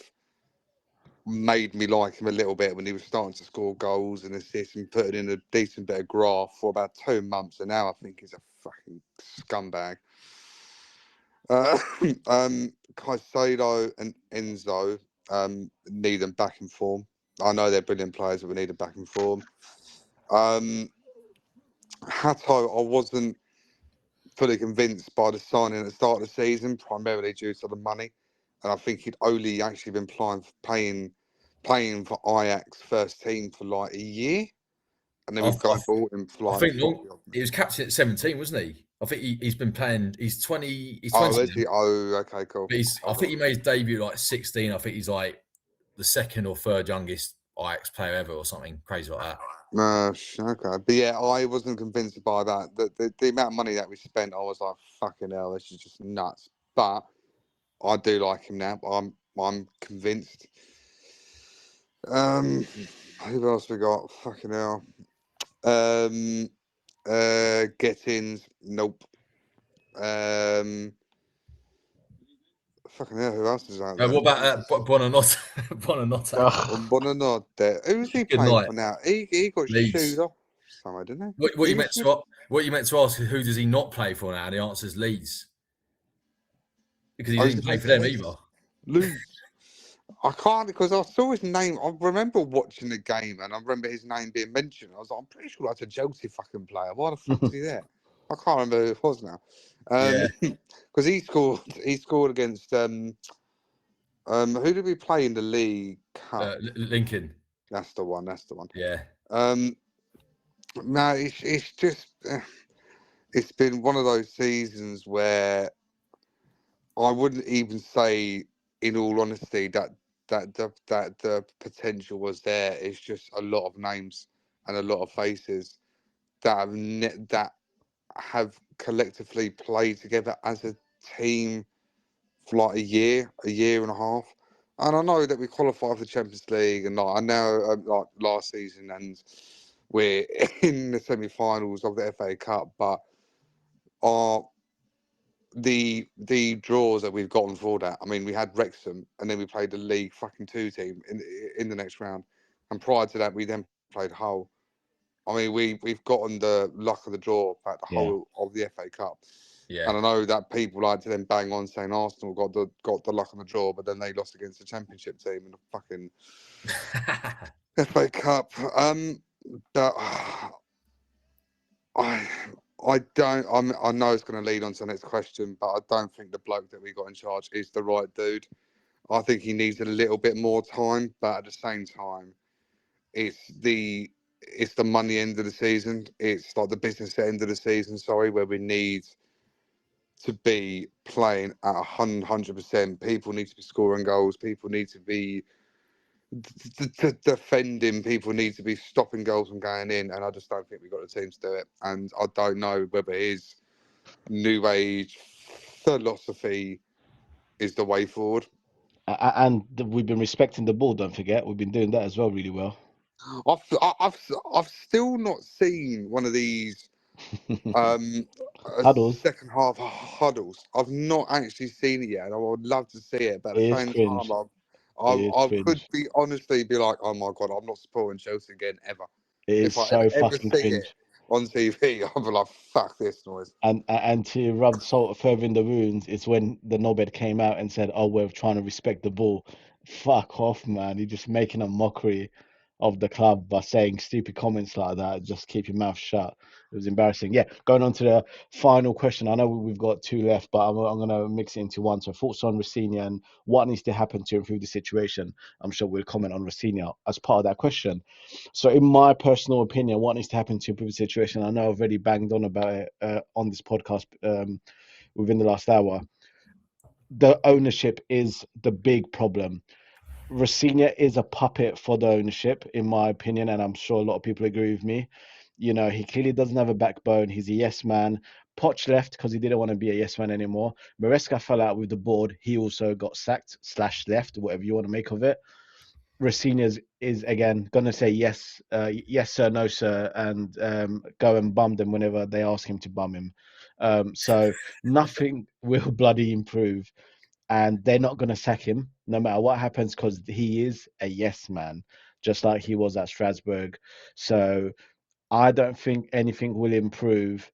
made me like him a little bit when he was starting to score goals and assists and putting in a decent bit of graft for about 2 months, and now I think he's a fucking scumbag. Caicedo and Enzo need them back in form. I know they're brilliant players, but we need them back in form. Hato, I wasn't fully convinced by the signing at the start of the season, primarily due to the money, and I think he'd only actually been playing for Ajax first team for like a year, and then I, we've I, bought him for I like think 40 odd he was captain at 17, wasn't he? I think he's been playing. He's 20. He's Oh, 20 is now. he? Oh, okay, cool. But I think he made his debut at like 16. I think he's like the second or third youngest Ajax player ever, or something crazy like that. Okay, but yeah, I wasn't convinced by that. The amount of money that we spent, I was like, "Fucking hell, this is just nuts." But I do like him now. I'm convinced. Who else we got? Fucking hell. Get-ins. Nope. Fucking hell. Who else is out there? What about Buonanotte? Buonanotte. Bonanotte. Who's he Good playing night, for now? He got shooed Leeds. off somewhere, didn't What he? you meant to what you meant to ask is who does he not play for now? And the answer is Leeds because he Oh, didn't play for them either. Lose. I can't because I saw his name. I remember watching the game and I remember his name being mentioned. I was like, I'm pretty sure that's a Chelsea fucking player. Why the fuck's he there? I can't remember who it was now. Yeah. Because he scored against Who did we play in the League Cup? Lincoln. That's the one. That's the one. Yeah. No, it's just it's been one of those seasons where I wouldn't even say, in all honesty, that the potential was there. It's just a lot of names and a lot of faces that that have collectively played together as a team for like a year and a half. And I know that we qualified for the Champions League, and like I know like last season, and we're in the semi-finals of the FA Cup, but our the draws that we've gotten for that. I mean, we had Wrexham, and then we played the League fucking Two team in the next round, and prior to that, we then played Hull. I mean, we've gotten the luck of the draw at the Yeah. whole of the FA Cup. Yeah. And I know that people like to then bang on saying Arsenal got the luck of the draw, but then they lost against the Championship team in the fucking FA Cup. But I I don't. I know it's going to lead on to the next question, but I don't think the bloke that we got in charge is the right dude. I think he needs a little bit more time, but at the same time, it's the it's the money end of the season. It's like the business end of the season. Sorry, where we need to be playing at 100%. People need to be scoring goals. People need to be defending. People need to be stopping goals from going in. And I just don't think we've got the team to do it. And I don't know whether his new age philosophy is the way forward. And we've been respecting the ball. Don't forget, we've been doing that as well really well. I've still not seen one of these Huddles. second half huddles. I've not actually seen it yet, and I would love to see it. But at It the is same time, cringe. It is I could cringe. be honestly be like, oh my god, I'm not supporting Chelsea again ever. It is If I ever so fucking see it cringe. on TV, I'll be like, fuck this noise. And to rub salt further in the wounds, it's when the knobhead came out and said, "Oh, we're trying to respect the ball." Fuck off, man! You're just making a mockery of the club by saying stupid comments like that. Just keep your mouth shut. It was embarrassing. Yeah, going on to the final question. I know we've got two left, but I'm going to mix it into one. So thoughts on Rosenior and what needs to happen to improve the situation. I'm sure we'll comment on Rosenior as part of that question. So, in my personal opinion, what needs to happen to improve the situation? I know I've already banged on about it on this podcast within the last hour. The ownership is the big problem. Rosenior is a puppet for the ownership, in my opinion, and I'm sure a lot of people agree with me. You know, he clearly doesn't have a backbone. He's a yes man. Poch left because he didn't want to be a yes man anymore. Maresca fell out with the board. He also got sacked slash left, whatever you want to make of it. Rosenior is again gonna say yes, yes sir, no sir, and go and bum them whenever they ask him to bum him. So nothing will bloody improve, and they're not gonna sack him no matter what happens because he is a yes man, just like he was at Strasbourg. So I don't think anything will improve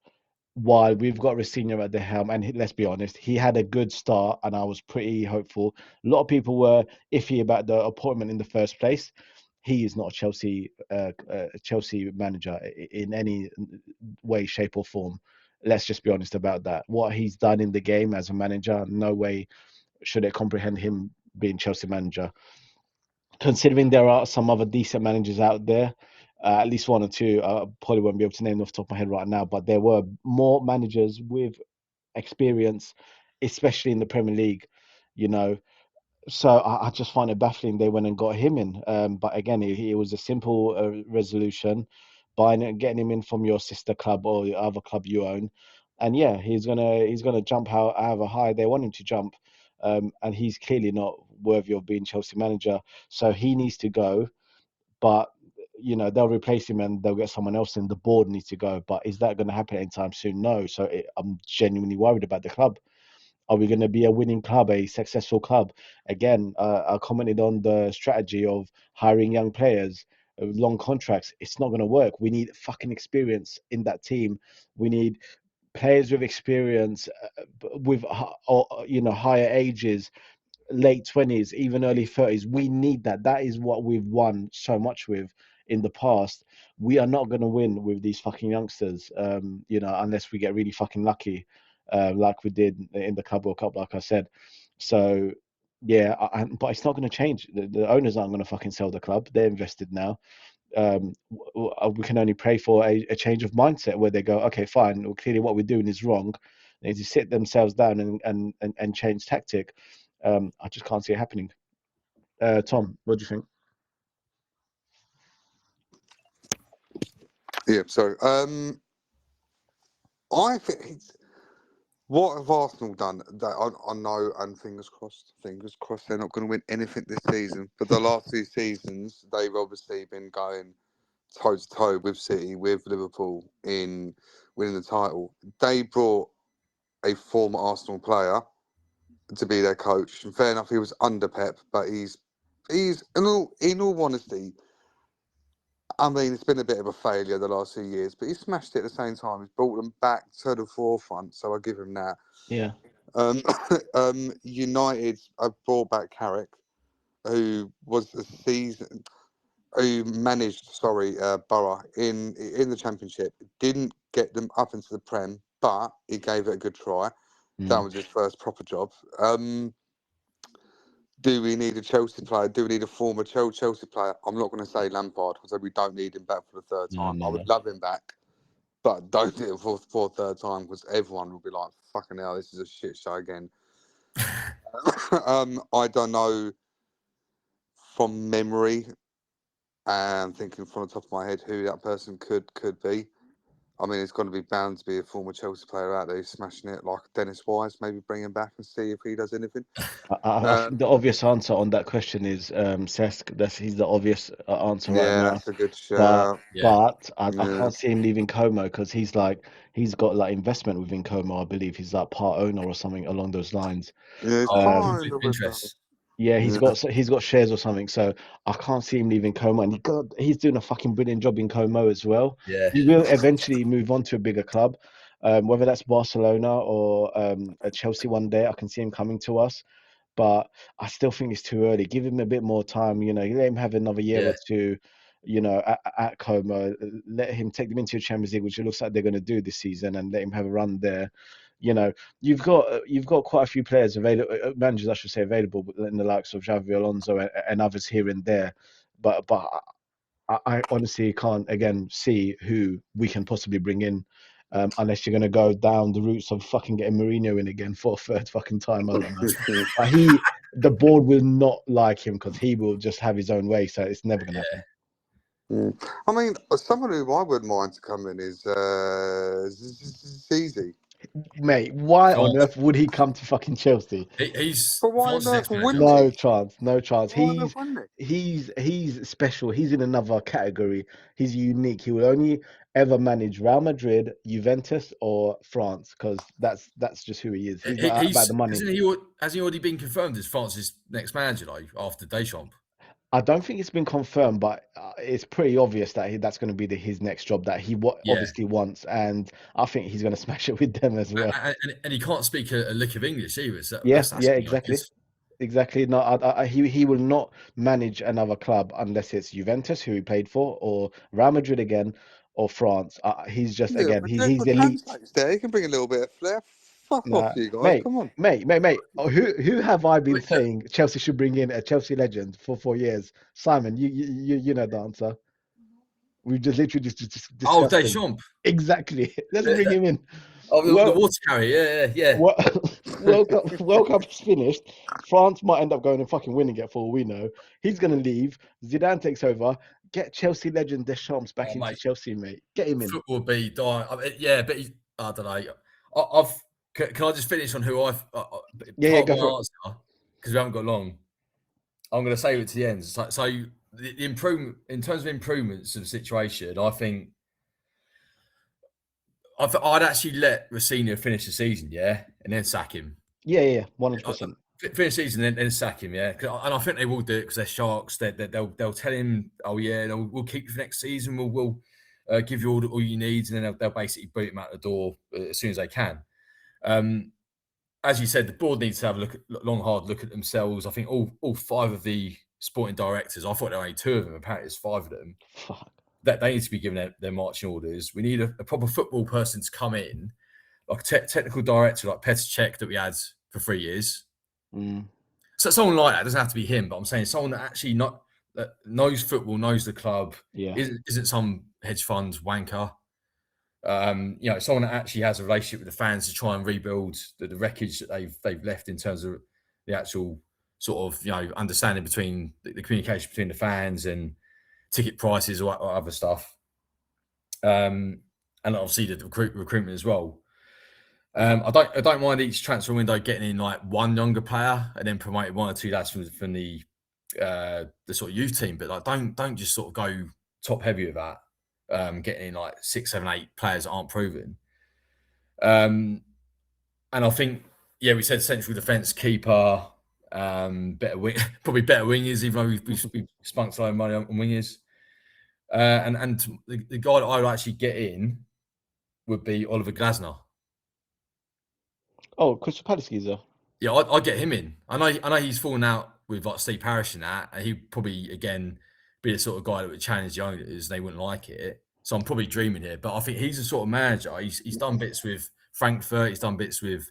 while we've got Rosenior at the helm, and let's be honest, he had a good start, and I was pretty hopeful. A lot of people were iffy about the appointment in the first place. He is not a Chelsea manager in any way, shape, or form. Let's just be honest about that. What he's done in the game as a manager, no way should it comprehend him being Chelsea manager. Considering there are some other decent managers out there, at least one or two, I probably won't be able to name off the top of my head right now, but there were more managers with experience, especially in the Premier League, you know. So I just find it baffling they went and got him in. But again, it was a simple resolution, buying it, getting him in from your sister club or the other club you own, and yeah, he's gonna jump however high they want him to jump, and he's clearly not worthy of being Chelsea manager. So he needs to go, but you know they'll replace him and they'll get someone else in. The board needs to go, but is that going to happen anytime soon? No. So I'm genuinely worried about the club. Are we going to be a winning club, a successful club? Again, I commented on the strategy of hiring young players, long contracts. It's not going to work. We need fucking experience in that team. We need players with experience, with you know, higher ages, late 20s, even early 30s. We need that. That is what we've won so much with in the past. We are not going to win with these fucking youngsters, you know, unless we get really fucking lucky, like we did in the Club World Cup, like I said. So Yeah, but it's not going to change. The owners aren't going to fucking sell the club. They're invested now. We can only pray for a change of mindset where they go, okay, fine. Well, clearly, what we're doing is wrong. They need to sit themselves down and change tactic. I just can't see it happening. Tom, what do you think? Yeah, so I think what have Arsenal done? That I know, and fingers crossed, they're not going to win anything this season. But the last 2 seasons, they've obviously been going toe to toe with City, with Liverpool in winning the title. They brought a former Arsenal player to be their coach, and fair enough, he was under Pep, but he's in all honesty, I mean, it's been a bit of a failure the last few years, but he smashed it at the same time. He's brought them back to the forefront, so I give him that. Yeah, Um, United have brought back Carrick, who was the season, who managed, Borough in the Championship. Didn't get them up into the Prem, but he gave it a good try. That was his first proper job. Do we need a Chelsea player? Do we need a former Chelsea player? I'm not going to say Lampard because we don't need him back for the third time. I no. would love him back, but don't do it for a third time because everyone will be like, fucking hell, this is a shit show again. I don't know from memory and thinking from the top of my head who that person could be. I mean, it's going to be bound to be a former Chelsea player out there who's smashing it, like Dennis Wise. Maybe bring him back and see if he does anything. I think the obvious answer on that question is Cesc. He's the obvious answer right Yeah, now. that's a good But shout. Yeah. but I Yeah, can't see him leaving Como because he's got like investment within Como. I believe he's like part owner or something along those lines. yeah, it's Oh, Um, fine. conflict of interest. yeah, Yeah. he's got shares or something. So I can't see him leaving Como, and he's doing a fucking brilliant job in Como as well. Yeah. He will eventually move on to a bigger club, whether that's Barcelona or a Chelsea one day. I can see him coming to us. But I still think it's too early. Give him a bit more time. You let him have another year or Yeah. two. At Como, let him take them into a Champions League, which it looks like they're going to do this season, and let him have a run there. You know, you've got quite a few players available, managers I should say available, in the likes of Xavi Alonso and others here and there. But I honestly can't again see who we can possibly bring in. Unless you're going to go down the routes of fucking getting Mourinho in again for a third fucking time. I don't know. But the board will not like him because he will just have his own way. So it's never going to happen. I mean, someone who I wouldn't mind to come in is Zizi. Mate, why on France. earth would he come to fucking Chelsea? He's But why on France's earth next manager. wouldn't No he? chance, no chance. Why on earth wouldn't He's special. He's in another category. He's unique. He will only ever manage Real Madrid, Juventus, or France because that's just who he is. He's not about He's the money. has he already been confirmed as France's next manager though after Deschamps? I don't think it's been confirmed, but it's pretty obvious that that's going to be his next job that he Yeah. obviously wants, and I think he's going to smash it with them as well. And he can't speak a lick of English either. So Yeah, that's yeah, gonna be like exactly. Exactly. No, he will not manage another club unless it's Juventus, who he played for, or Real Madrid again, or France. He's just he? Yeah, again, but he's Declan elite. translates there. He can bring a little bit of flair. Fuck off, Nah, you guys. mate, Come on. mate. Oh, who have I been Wait, look, saying Chelsea should bring in a Chelsea legend for 4 years? Simon, you know the answer. We've just literally just oh, discussed him. Deschamps. Exactly. Let's Yeah, bring him in. oh, the Well, water carrier. Yeah. Wo- World Cup is finished. France might end up going and fucking winning it for all we know. He's gonna leave. Zidane takes over. Get Chelsea legend Deschamps back Oh, into mate, Chelsea, mate. Get him in. football be dying. I mean, yeah, but I don't know. I've can I just finish on who I've Yeah, part go of my for it. answer because we haven't got long. I'm going to save it to the end. So the improvement in terms of improvements of the situation, I think I'd actually let Rosenior finish the season, yeah, and then sack him. Yeah, 100%. Finish the season and then sack him, yeah. And I think they will do it because they're sharks. They'll tell him, oh yeah, we'll keep you for next season. We'll give you all you need, and then they'll basically boot him out the door as soon as they can. As you said, the board needs to have a long, hard look at themselves. I think all five of the sporting directors, I thought there were only two of them. Apparently, there's five of them. Fuck. That they need to be given their marching orders. We need a proper football person to come in, like a technical director like Petr Cech that we had for 3 years. Mm. So someone like that, doesn't have to be him, but I'm saying someone that actually that knows football, knows the club, Yeah. isn't some hedge fund wanker. Someone that actually has a relationship with the fans to try and rebuild the wreckage that they've left in terms of the actual sort of understanding between the communication between the fans and ticket prices or other stuff. And obviously the recruitment as well. I don't mind each transfer window getting in like one younger player and then promoting one or two lads from the sort of youth team, but like don't just sort of go top heavy with that. Getting in like 6, 7, 8 players that aren't proven. And I think we said central defence, keeper, better probably better wingers, even though we've spunked a lot of money on wingers. And the guy that I would actually get in would be Oliver Glasner. Oh, Crystal Palace geezer. Yeah, I'd get him in. I know he's fallen out with like Steve Parish and that, and he'd probably again be the sort of guy that would challenge the owners. They wouldn't like it. So I'm probably dreaming here, but I think he's the sort of manager. He's done bits with Frankfurt. He's done bits with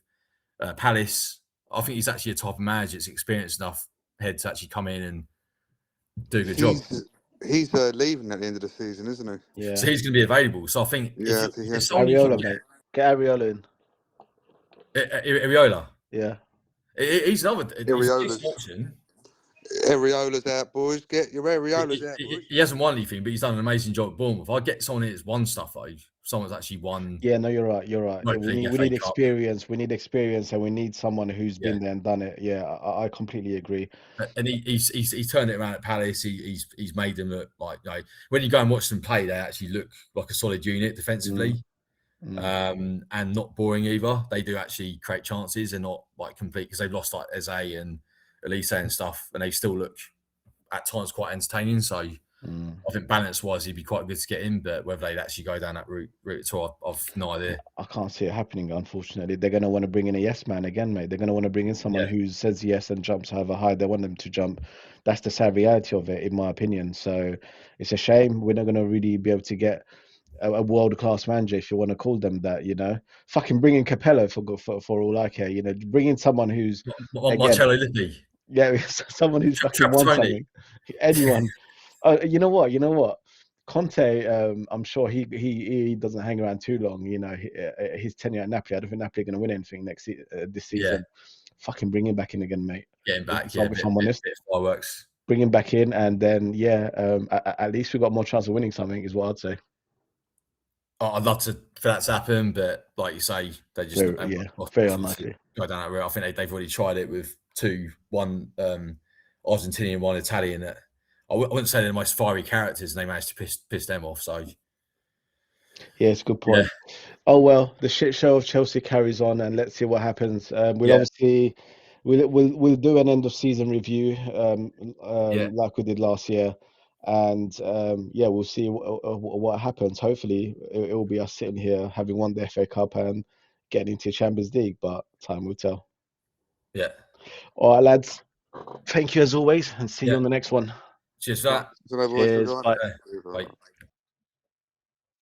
Palace. I think he's actually a type of manager that's experienced enough head to actually come in and do a good job. He's leaving at the end of the season, isn't he? Yeah. So he's going to be available. So I think if someone Areola, mate. Get Areola in. Areola. Yeah. He's another Areola's option. Areola's out, boys. Get your Areolas out, boys. He hasn't won anything, but he's done an amazing job at Bournemouth. If I get someone that's won stuff, though, someone's actually won. Yeah, no, you're right. You're right. Yeah, we need experience. We need experience, and we need someone who's been there and done it. Yeah, I completely agree. And he's turned it around at Palace. He's made them look like when you go and watch them play, they actually look like a solid unit defensively. And not boring either. They do actually create chances and not like complete, because they've lost like Eze and Elise and stuff, and they still look at times quite entertaining. So I think balance wise, he'd be quite good to get in, but whether they'd actually go down that route at all, I've no idea. I can't see it happening, unfortunately. They're going to want to bring in a yes man again, mate. They're going to want to bring in someone who says yes and jumps however high they want them to jump. That's the sad reality of it, in my opinion. So it's a shame we're not going to really be able to get a world-class manager, if you want to call them that, fucking bring in Capello for all I care, bring in someone who's Marcello Lippi. Yeah, someone who's fucking won something. Anyone. You know what? Conte, I'm sure he doesn't hang around too long. His tenure at Napoli, I don't think Napoli are going to win anything this season. Yeah. Fucking bring him back in again, mate. Get him back, if I'm honest. Fireworks. Bring him back in, and then at least we've got more chance of winning something, is what I'd say. I'd love for that to happen, but like you say, they just very unlikely go down that route. I think they've already tried it with one Argentinian, one Italian. That I wouldn't say they're the most fiery characters, and they managed to piss them off. So yeah, it's a good point. Yeah. Oh well, the shit show of Chelsea carries on, and let's see what happens. Obviously we'll do an end of season review like we did last year. And we'll see what happens. Hopefully, it will be us sitting here having won the FA Cup and getting into Champions League, but time will tell. Yeah. All right, lads. Thank you as always, and see you on the next one. Cheers for that. Cheers. Bye. Bye.